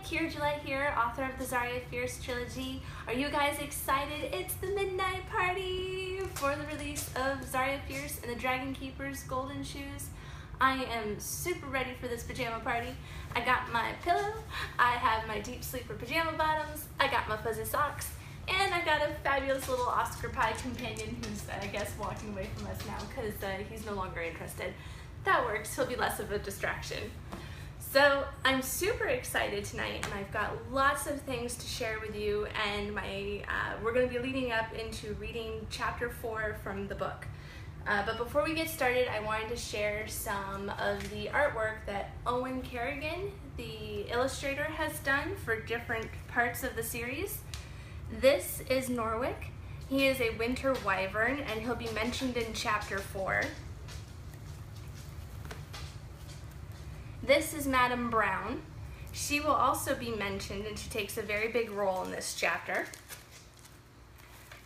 Keira Gillett here, author of the Zaria Fierce trilogy. Are you guys excited? It's the midnight party for the release of Zaria Fierce and the Dragon Keeper's Golden Shoes. I am super ready for this pajama party. I got my pillow, I have my deep sleeper pajama bottoms, I got my fuzzy socks, and I got a fabulous little Oscar pie companion who's, I guess, walking away from us now because he's no longer interested. That works, he'll be less of a distraction. So I'm super excited tonight, and I've got lots of things to share with you, and we're going to be leading up into reading chapter 4 from the book. But before we get started, I wanted to share some of the artwork that Owen Kerrigan, the illustrator, has done for different parts of the series. This is Norwick. He is a winter wyvern, and he'll be mentioned in chapter 4. This is Madame Brown. She will also be mentioned, and she takes a very big role in this chapter.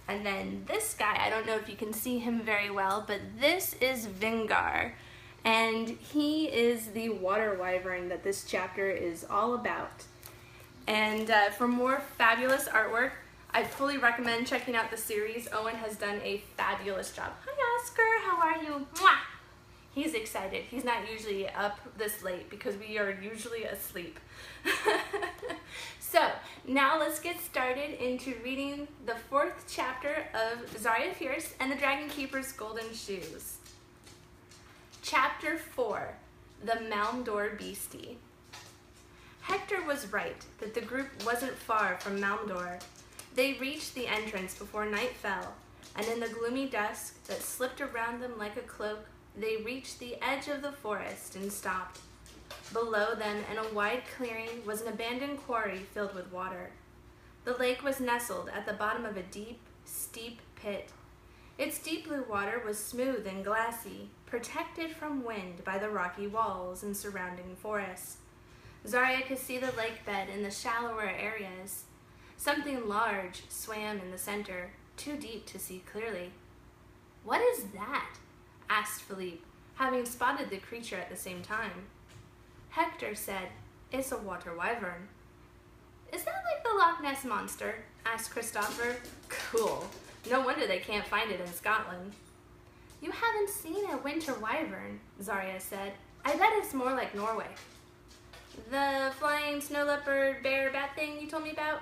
And then this guy, I don't know if you can see him very well, but this is Vingar, and he is the water wyvern that this chapter is all about. And for more fabulous artwork, I fully recommend checking out the series. Owen has done a fabulous job. Hi Oscar, how are you? Mwah! He's excited. He's not usually up this late because we are usually asleep. So now let's get started into reading the 4th chapter of Zaria Fierce and the Dragon Keeper's Golden Shoes. Chapter 4, The Malmdor Beastie. Hector was right that the group wasn't far from Malmdor. They reached the entrance before night fell, and in the gloomy dusk that slipped around them like a cloak, they reached the edge of the forest and stopped. Below them, in a wide clearing, was an abandoned quarry filled with water. The lake was nestled at the bottom of a deep, steep pit. Its deep blue water was smooth and glassy, protected from wind by the rocky walls and surrounding forests. Zaria could see the lake bed in the shallower areas. Something large swam in the center, too deep to see clearly. "What is that?" asked Philippe, having spotted the creature at the same time. Hector said, "It's a water wyvern." "Is that like the Loch Ness Monster?" asked Christopher. "Cool. No wonder they can't find it in Scotland." "You haven't seen a winter wyvern," Zaria said. "I bet it's more like Norway." "The flying snow leopard bear bat thing you told me about?"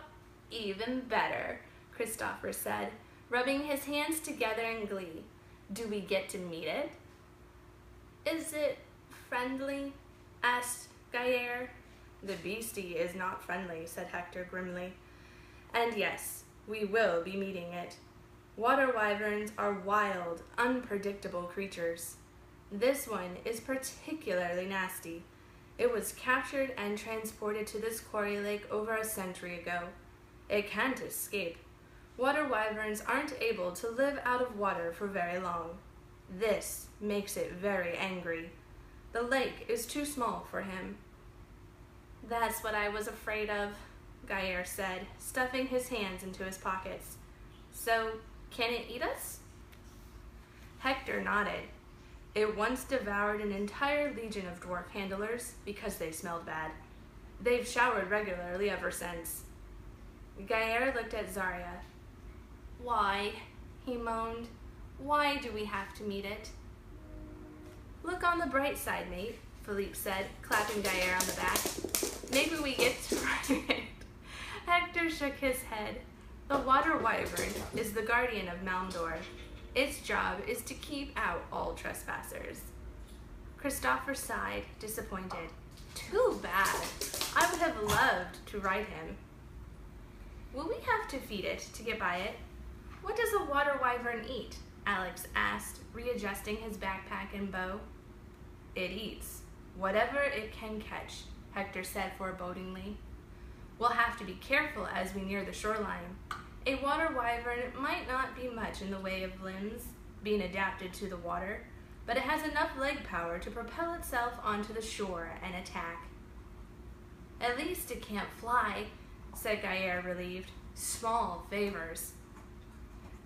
"Even better," Christopher said, rubbing his hands together in glee. "Do we get to meet it?" "Is it friendly?" asked Gaillard. "The beastie is not friendly," said Hector grimly. "And yes, we will be meeting it. Water wyverns are wild, unpredictable creatures. This one is particularly nasty. It was captured and transported to this quarry lake over a century ago. It can't escape. Water wyverns aren't able to live out of water for very long. This makes it very angry. The lake is too small for him." "That's what I was afraid of," Gaillard said, stuffing his hands into his pockets. "So, can it eat us?" Hector nodded. "It once devoured an entire legion of dwarf handlers because they smelled bad. They've showered regularly ever since." Gaillard looked at Zaria. "Why?" he moaned. "Why do we have to meet it?" "Look on the bright side, mate," Philippe said, clapping Gaillard on the back. "Maybe we get to ride it." Hector shook his head. "The water wyvern is the guardian of Malmdor. Its job is to keep out all trespassers." Christopher sighed, disappointed. "Too bad. I would have loved to ride him." "Will we have to feed it to get by it? What does a water wyvern eat?" Alex asked, readjusting his backpack and bow. "It eats whatever it can catch," Hector said forebodingly. "We'll have to be careful as we near the shoreline. A water wyvern might not be much in the way of limbs, being adapted to the water, but it has enough leg power to propel itself onto the shore and attack." "At least it can't fly," said Gaillard, relieved. "Small favors."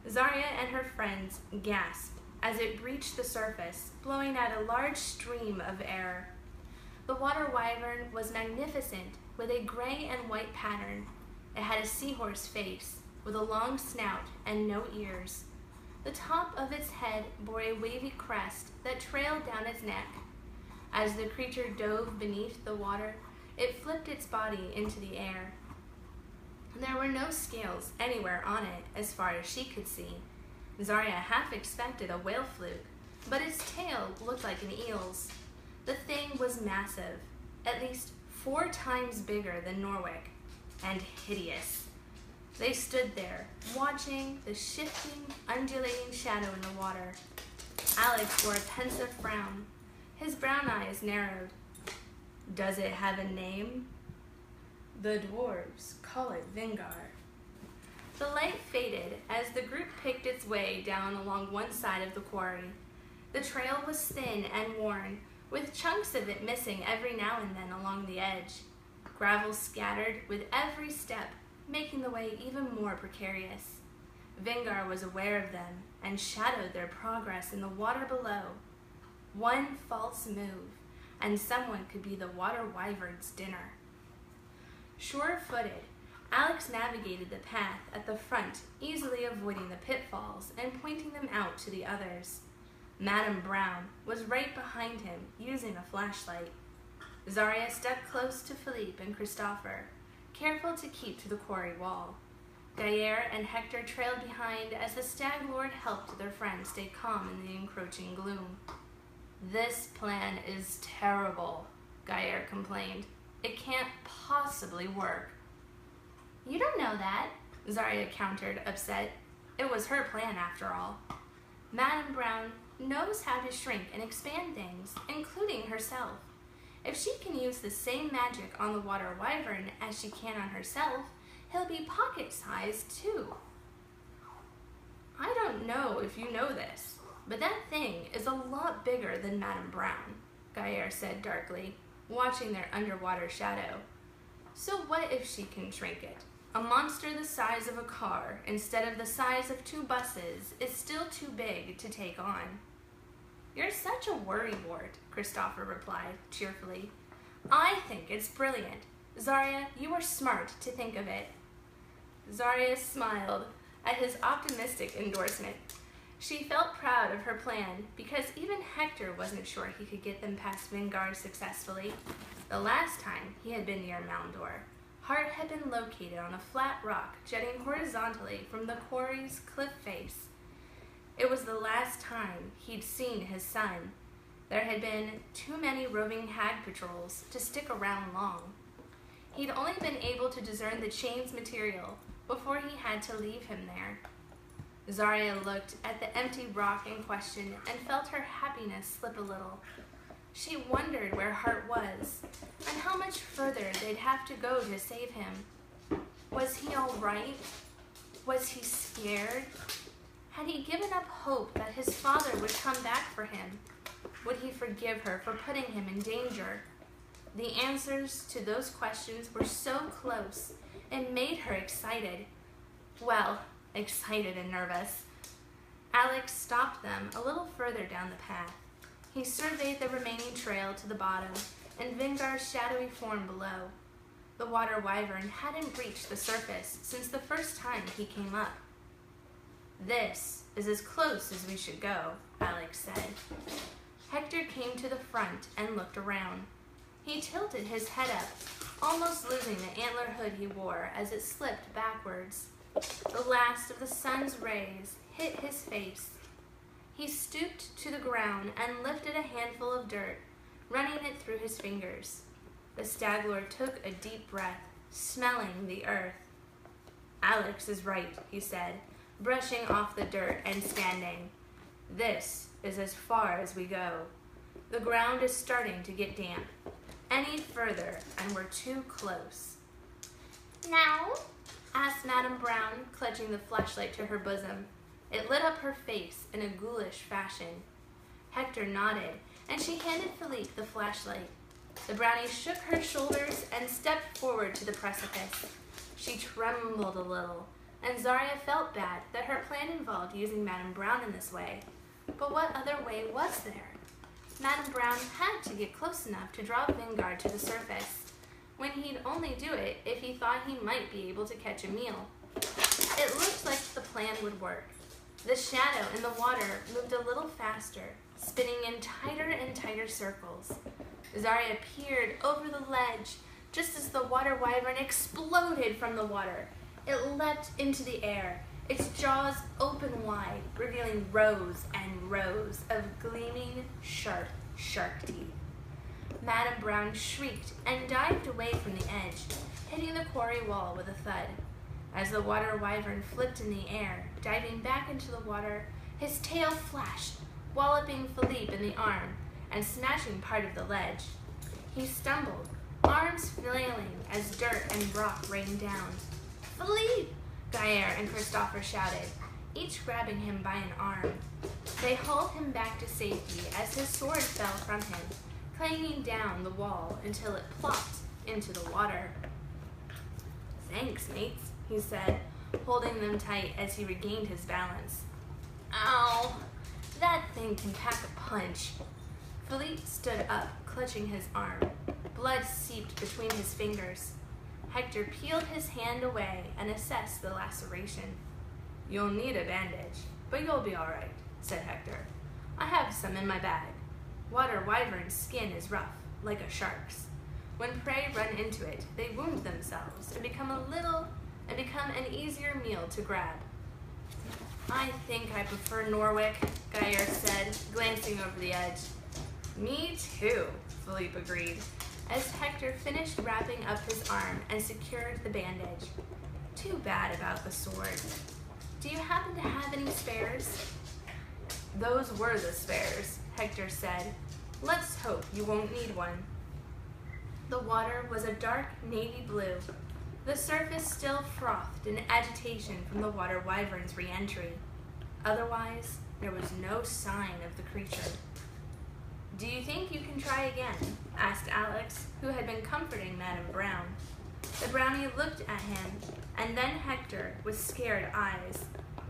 Zaria and her friends gasped as it breached the surface, blowing out a large stream of air. The water wyvern was magnificent, with a gray and white pattern. It had a seahorse face, with a long snout and no ears. The top of its head bore a wavy crest that trailed down its neck. As the creature dove beneath the water, it flipped its body into the air. There were no scales anywhere on it as far as she could see. Zaria half expected a whale fluke, but its tail looked like an eel's. The thing was massive, at least 4 times bigger than Norwick, and hideous. They stood there, watching the shifting, undulating shadow in the water. Alex wore a pensive frown. His brown eyes narrowed. "Does it have a name?" "The dwarves call it Vingar." The light faded as the group picked its way down along one side of the quarry. The trail was thin and worn, with chunks of it missing every now and then along the edge. Gravel scattered with every step, making the way even more precarious. Vingar was aware of them and shadowed their progress in the water below. One false move, and someone could be the water wyvern's dinner. Sure-footed, Alex navigated the path at the front, easily avoiding the pitfalls and pointing them out to the others. Madame Brown was right behind him, using a flashlight. Zaria stuck close to Philippe and Christopher, careful to keep to the quarry wall. Gaillard and Hector trailed behind as the stag lord helped their friend stay calm in the encroaching gloom. "This plan is terrible," Gaillard complained. "It can't possibly work." "You don't know that," Zaria countered, upset. It was her plan, after all. Madame Brown knows how to shrink and expand things, including herself. If she can use the same magic on the water wyvern as she can on herself, he'll be pocket-sized too. "I don't know if you know this, but that thing is a lot bigger than Madame Brown," Gaillard said darkly, watching their underwater shadow. "So what if she can shrink it? A monster the size of a car instead of the size of 2 buses is still too big to take on." "You're such a worrywart," Christopher replied cheerfully. "I think it's brilliant. Zaria, you were smart to think of it." Zaria smiled at his optimistic endorsement. She felt proud of her plan because even Hector wasn't sure he could get them past Vingar successfully. The last time he had been near Moundor, Hart had been located on a flat rock jutting horizontally from the quarry's cliff face. It was the last time he'd seen his son. There had been too many roving hag patrols to stick around long. He'd only been able to discern the chain's material before he had to leave him there. Zaria looked at the empty rock in question and felt her happiness slip a little. She wondered where Hart was and how much further they'd have to go to save him. Was he all right? Was he scared? Had he given up hope that his father would come back for him? Would he forgive her for putting him in danger? The answers to those questions were so close and made her excited. Well, excited and nervous. Alex stopped them a little further down the path. He surveyed the remaining trail to the bottom and Vingar's shadowy form below. The water wyvern hadn't reached the surface since the first time he came up. "This is as close as we should go," Alex said. Hector came to the front and looked around. He tilted his head up, almost losing the antler hood he wore as it slipped backwards. The last of the sun's rays hit his face. He stooped to the ground and lifted a handful of dirt, running it through his fingers. The stag lord took a deep breath, smelling the earth. "Alex is right," he said, brushing off the dirt and standing. "This is as far as we go. The ground is starting to get damp. Any further and we're too close." "Now?" asked Madame Brown, clutching the flashlight to her bosom. It lit up her face in a ghoulish fashion. Hector nodded, and she handed Philippe the flashlight. The brownie shook her shoulders and stepped forward to the precipice. She trembled a little, and Zaria felt bad that her plan involved using Madame Brown in this way. But what other way was there? Madame Brown had to get close enough to draw Vingard to the surface, when he'd only do it if he thought he might be able to catch a meal. It looked like the plan would work. The shadow in the water moved a little faster, spinning in tighter and tighter circles. Zaria peered over the ledge just as the water wyvern exploded from the water. It leapt into the air, its jaws open wide, revealing rows and rows of gleaming, sharp shark teeth. Madame Brown shrieked and dived away from the edge, hitting the quarry wall with a thud. As the water wyvern flipped in the air, diving back into the water, his tail flashed, walloping Philippe in the arm and smashing part of the ledge. He stumbled, arms flailing as dirt and rock rained down. "Philippe!" Gaillard and Christopher shouted, each grabbing him by an arm. They hauled him back to safety as his sword fell from him, clanging down the wall until it plopped into the water. "Thanks, mates," he said, holding them tight as he regained his balance. "Ow! That thing can pack a punch." Philippe stood up, clutching his arm. Blood seeped between his fingers. Hector peeled his hand away and assessed the laceration. "You'll need a bandage, but you'll be all right," said Hector. "I have some in my bag. Water wyvern's skin is rough, like a shark's. When prey run into it, they wound themselves and become an easier meal to grab." "I think I prefer Norwick," Gaillard said, glancing over the edge. "Me too," Philippe agreed, as Hector finished wrapping up his arm and secured the bandage. "Too bad about the sword. Do you happen to have any spares?" "Those were the spares," Hector said. "Let's hope you won't need one." The water was a dark navy blue, the surface still frothed in agitation from the water wyvern's re-entry. Otherwise, there was no sign of the creature. "Do you think you can try again?" asked Alex, who had been comforting Madame Brown. The brownie looked at him, and then Hector with scared eyes.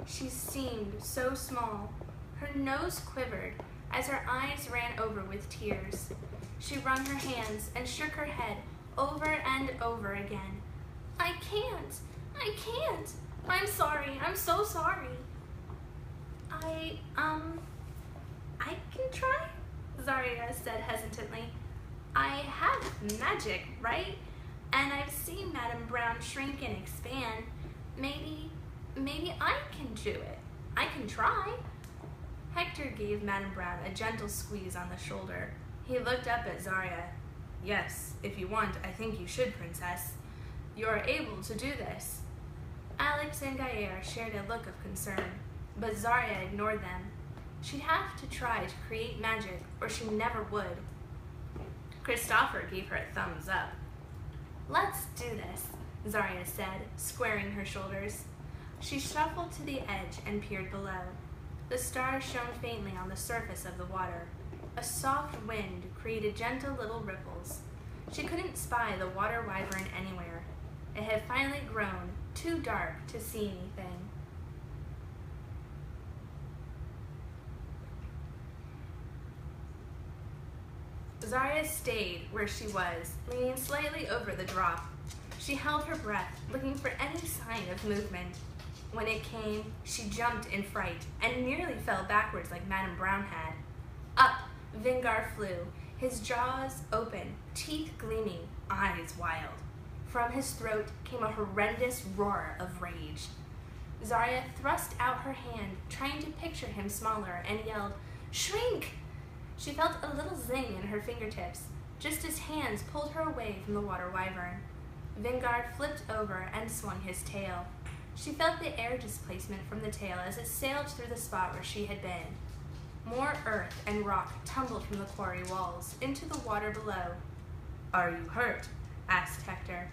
She seemed so small. Her nose quivered as her eyes ran over with tears. She wrung her hands and shook her head over and over again. I can't. I'm sorry. I'm so sorry." I can try," Zaria said hesitantly. "I have magic, right? And I've seen Madame Brown shrink and expand. Maybe I can do it. I can try." Hector gave Madame Brown a gentle squeeze on the shoulder. He looked up at Zaria. "Yes, if you want, I think you should, Princess. You are able to do this." Alex and Gaillard shared a look of concern, but Zaria ignored them. She'd have to try to create magic, or she never would. Christopher gave her a thumbs up. "Let's do this," Zaria said, squaring her shoulders. She shuffled to the edge and peered below. The stars shone faintly on the surface of the water. A soft wind created gentle little ripples. She couldn't spy the water wyvern anywhere. It had finally grown too dark to see anything. Zaria stayed where she was, leaning slightly over the drop. She held her breath, looking for any sign of movement. When it came, she jumped in fright and nearly fell backwards like Madame Brown had. Up, Vingard flew, his jaws open, teeth gleaming, eyes wild. From his throat came a horrendous roar of rage. Zaria thrust out her hand, trying to picture him smaller, and yelled, "Shrink!" She felt a little zing in her fingertips, just as hands pulled her away from the water wyvern. Vingard flipped over and swung his tail. She felt the air displacement from the tail as it sailed through the spot where she had been. More earth and rock tumbled from the quarry walls into the water below. "Are you hurt?" asked Hector.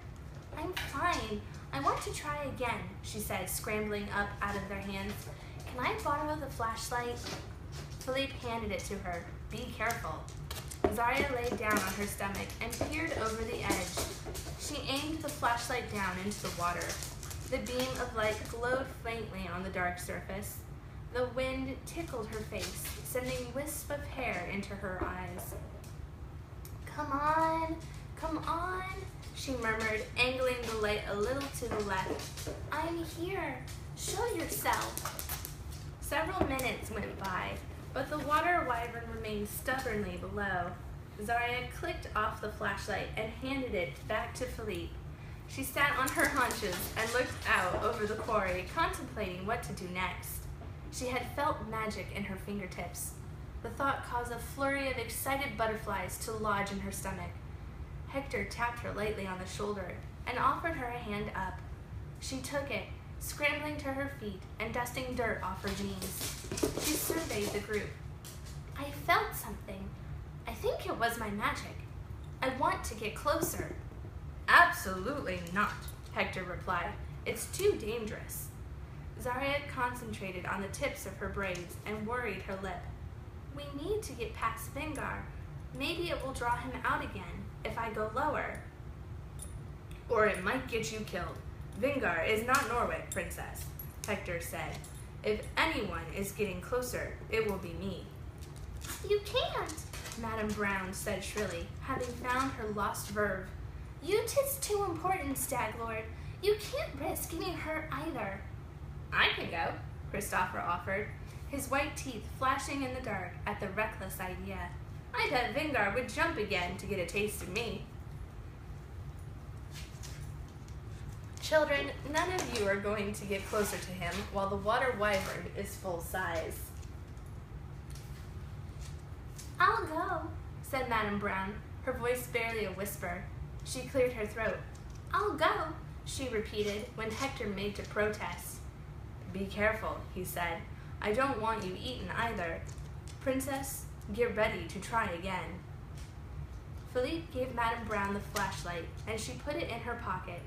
"I'm fine. I want to try again," she said, scrambling up out of their hands. "Can I borrow the flashlight?" Philippe handed it to her. "Be careful." Zaria laid down on her stomach and peered over the edge. She aimed the flashlight down into the water. The beam of light glowed faintly on the dark surface. The wind tickled her face, sending wisps of hair into her eyes. "Come on," she murmured, angling the light a little to the left. "I'm here. Show yourself." Several minutes went by, but the water wyvern remained stubbornly below. Zaria clicked off the flashlight and handed it back to Philippe. She sat on her haunches and looked out over the quarry, contemplating what to do next. She had felt magic in her fingertips. The thought caused a flurry of excited butterflies to lodge in her stomach. Hector tapped her lightly on the shoulder and offered her a hand up. She took it, scrambling to her feet and dusting dirt off her jeans. She surveyed the group. "I felt something. I think it was my magic. I want to get closer." "Absolutely not," Hector replied. "It's too dangerous." Zaria concentrated on the tips of her braids and worried her lip. "We need to get past Vingar. Maybe it will draw him out again if I go lower." "Or it might get you killed. Vingar is not Norwick, Princess," Hector said. "If anyone is getting closer, it will be me." "You can't," Madame Brown said shrilly, having found her lost verve. "Tis too important, Stag Lord. You can't risk getting hurt either." "I can go," Christopher offered, his white teeth flashing in the dark at the reckless idea. "I bet Vingar would jump again to get a taste of me." "Children, none of you are going to get closer to him while the water wyvern is full size." "I'll go," said Madame Brown, her voice barely a whisper. She cleared her throat. "I'll go," she repeated when Hector made to protest. "Be careful," he said. "I don't want you eaten either. Princess, get ready to try again." Philippe gave Madame Brown the flashlight, and she put it in her pocket.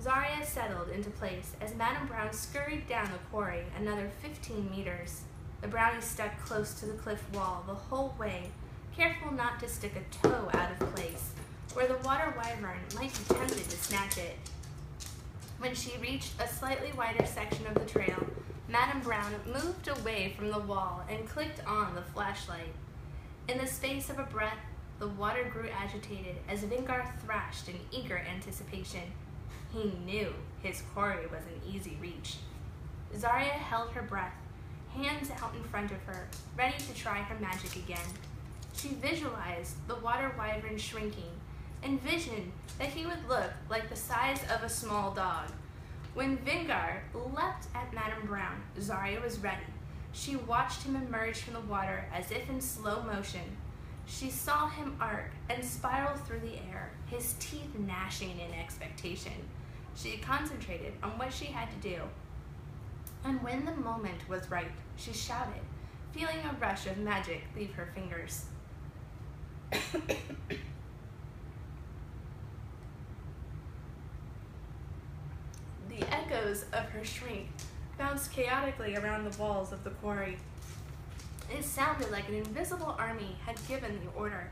Zaria settled into place as Madame Brown scurried down the quarry another 15 meters. The brownie stuck close to the cliff wall the whole way, careful not to stick a toe out of place, where the water wyvern might be tempted to snatch it. When she reached a slightly wider section of the trail, Madame Brown moved away from the wall and clicked on the flashlight. In the space of a breath, the water grew agitated as Vingar thrashed in eager anticipation. He knew his quarry was an easy reach. Zaria held her breath, hands out in front of her, ready to try her magic again. She visualized the water wyvern shrinking, envisioned that he would look like the size of a small dog. When Vingar leapt at Madame Brown, Zaria was ready. She watched him emerge from the water as if in slow motion. She saw him arc and spiral through the air, his teeth gnashing in expectation. She concentrated on what she had to do. And when the moment was right, she shouted, feeling a rush of magic leave her fingers. The echoes of her shriek bounced chaotically around the walls of the quarry. It sounded like an invisible army had given the order.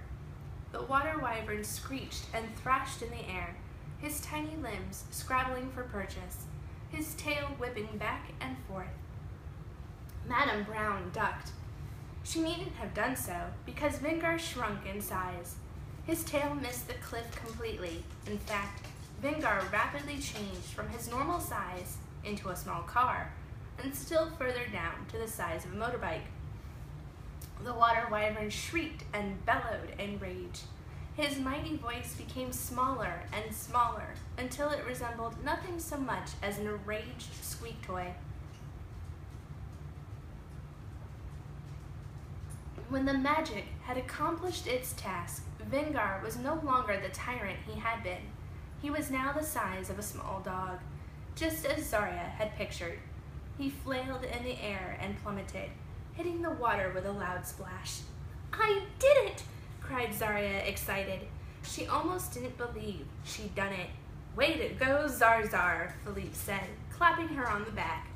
The water wyvern screeched and thrashed in the air, his tiny limbs scrabbling for purchase, his tail whipping back and forth. Madame Brown ducked. She needn't have done so, because Vingar shrunk in size. His tail missed the cliff completely. In fact, Vingar rapidly changed from his normal size into a small car, and still further down to the size of a motorbike. The water wyvern shrieked and bellowed in rage. His mighty voice became smaller and smaller until it resembled nothing so much as an enraged squeak toy. When the magic had accomplished its task, Vingar was no longer the tyrant he had been. He was now the size of a small dog, just as Zaria had pictured. He flailed in the air and plummeted, hitting the water with a loud splash. "I did it!" cried Zaria, excited. She almost didn't believe she'd done it. "Way to go, Zar," Philippe said, clapping her on the back.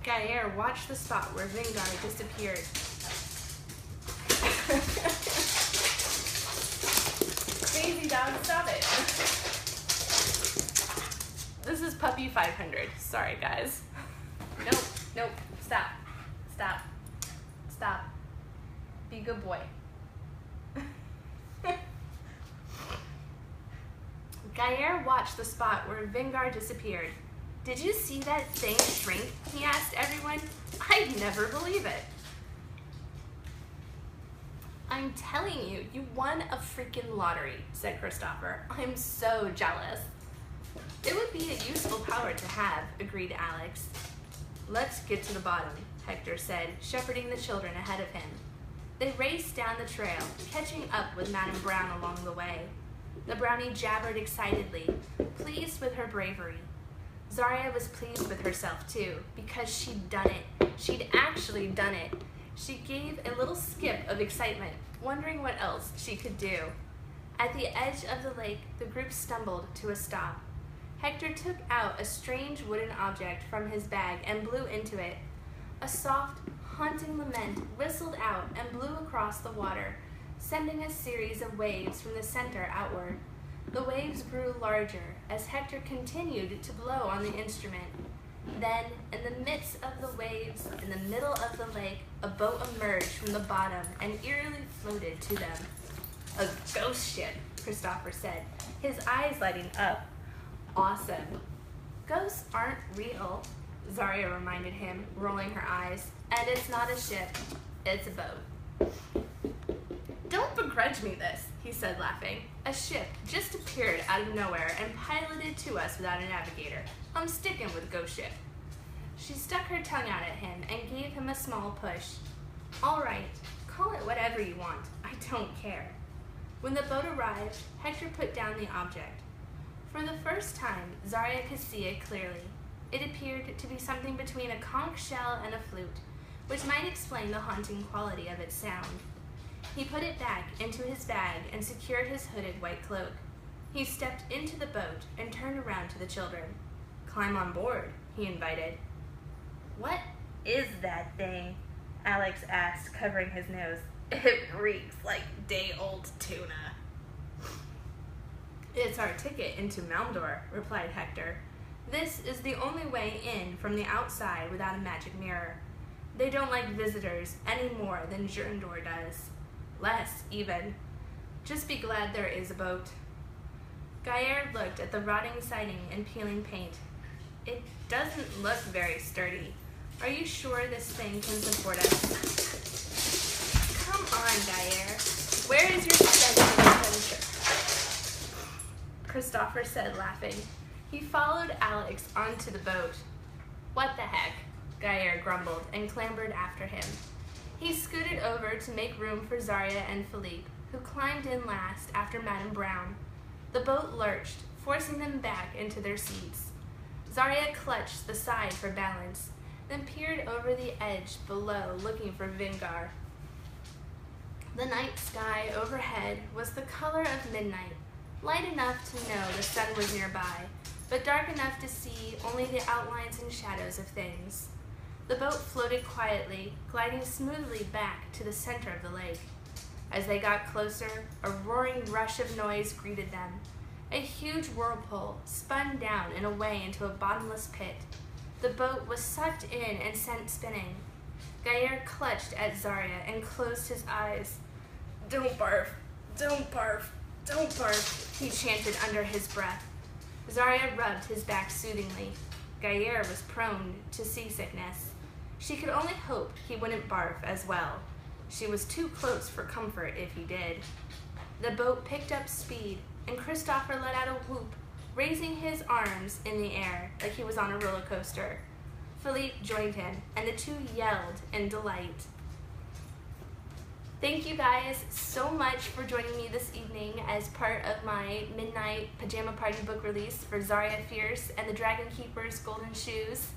Gaillard watched the spot where Vingar disappeared. Crazy dog, stop it. This is Puppy 500. Sorry, guys. Nope. Nope. Stop. Stop. Stop. Be a good boy. Gaillard watched the spot where Vingar disappeared. Did you see that thing shrink? He asked everyone. I'd never believe it. I'm telling you, you won a freaking lottery, said Christopher. I'm so jealous. It would be a useful power to have, agreed Alex. Let's get to the bottom, Hector said, shepherding the children ahead of him. They raced down the trail, catching up with Madame Brown along the way. The brownie jabbered excitedly, pleased with her bravery. Zaria was pleased with herself, too, because she'd done it. She'd actually done it. She gave a little skip of excitement, wondering what else she could do. At the edge of the lake, the group stumbled to a stop. Hector took out a strange wooden object from his bag and blew into it. A soft, haunting lament whistled out and blew across the water, sending a series of waves from the center outward. The waves grew larger as Hector continued to blow on the instrument. Then, in the midst of the waves, in the middle of the lake, a boat emerged from the bottom and eerily floated to them. A ghost ship, Christopher said, his eyes lighting up. Awesome. Ghosts aren't real, Zaria reminded him, rolling her eyes. And it's not a ship, it's a boat. Don't begrudge me this, he said, laughing. A ship just appeared out of nowhere and piloted to us without a navigator. I'm sticking with ghost ship. She stuck her tongue out at him and gave him a small push. All right, call it whatever you want. I don't care. When the boat arrived, Hector put down the object. For the first time, Zaria could see it clearly. It appeared to be something between a conch shell and a flute, which might explain the haunting quality of its sound. He put it back into his bag and secured his hooded white cloak. He stepped into the boat and turned around to the children. Climb on board, he invited. What is that thing? Alex asked, covering his nose. It reeks like day-old tuna. It's our ticket into Malmdor, replied Hector. This is the only way in from the outside without a magic mirror. They don't like visitors any more than Jurendor does. Less, even. Just be glad there is a boat. Gaillard looked at the rotting siding and peeling paint. It doesn't look very sturdy. Are you sure this thing can support us? Come on, Gaillard. Where is your sense of adventure? Christopher said, laughing. He followed Alex onto the boat. What the heck? Gaillard grumbled and clambered after him. He scooted over to make room for Zaria and Philippe, who climbed in last after Madame Brown. The boat lurched, forcing them back into their seats. Zaria clutched the side for balance, then peered over the edge below, looking for Vingar. The night sky overhead was the color of midnight, light enough to know the sun was nearby, but dark enough to see only the outlines and shadows of things. The boat floated quietly, gliding smoothly back to the center of the lake. As they got closer, a roaring rush of noise greeted them. A huge whirlpool spun down and away into a bottomless pit. The boat was sucked in and sent spinning. Gaillard clutched at Zaria and closed his eyes. Don't barf, don't barf, don't barf, he chanted under his breath. Zaria rubbed his back soothingly. Gaillard was prone to seasickness. She could only hope he wouldn't barf as well. She was too close for comfort if he did. The boat picked up speed, and Christopher let out a whoop, raising his arms in the air like he was on a roller coaster. Philippe joined him, and the two yelled in delight. Thank you guys so much for joining me this evening as part of my midnight pajama party book release for Zaria Fierce and the Dragon Keeper's Golden Shoes.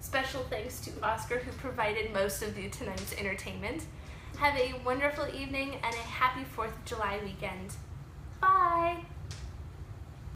Special thanks to Oscar, who provided most of tonight's entertainment. Have a wonderful evening and a happy 4th of July weekend. Bye!